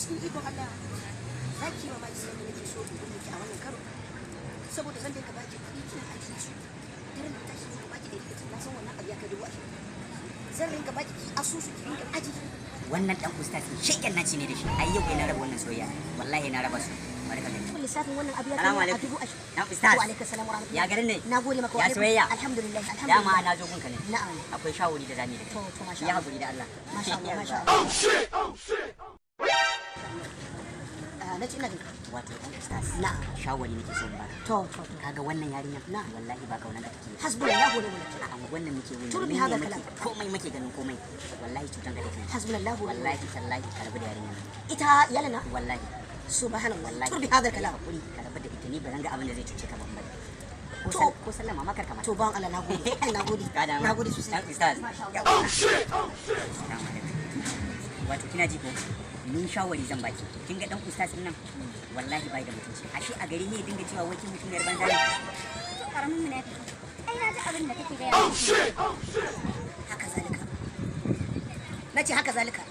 cikin ikon Allah za ki yi mamaki yadda nake so in miki a wannan karo saboda zan dinka baki kuɗi kina ajiye su daren da tashi zan baki da rikicin na san wannan abu ya kai 20,000 zan rinka baki ki asusu ki rinka aji wannan dan ustaz ne shegen naci ne da shi ai yau na raba wannan soyayya wallahi na raba su barka da kun lissafin wannan abu ya Salamu kai a alaikum. 20,000 dan ustaz wa alaikum salam wa rahmatullahi ya garin ne na gode maka wa ya alaikum. soyayya alhamdulillah dama alhamdulillah na zo gunka ne na'am akwai shawari da zamu yi da to kai to masha ya Allah hakuri da Allah masha Allah masha Allah na ci ina jin wato dan ustaz na'am shawari nake so ba to kaga wannan yarinya Na. wallahi ba kaunar da take hasbunallahu wa ni'mal wakil a wannan muke wuni Turbi ne hada muke kalam. komai muke ganin komai wallahi cutan da take hasbunallahu wa ni'mal wallahi tallahi ka rabu da yarinya ita yalana wallahi subhanallah wallahi turbi hada kalam hakuri ka rabu da ita ni ba zan ga abin da zai cuce ka ba in bari To. ko sallama makar kamar to ban Allah nagode nagode nagode sosai dan ustaz masha Allah Assalamu alaikum. Wato kina ji ko ni shawari zan baki kin ga dan ustaz din nan wallahi bai da mutunci ashe a gari ne ya dinga cewa wai kin mutumiyar banza ne karamin munafiki ai na ji abin da kake gaya haka zalika nace haka zalika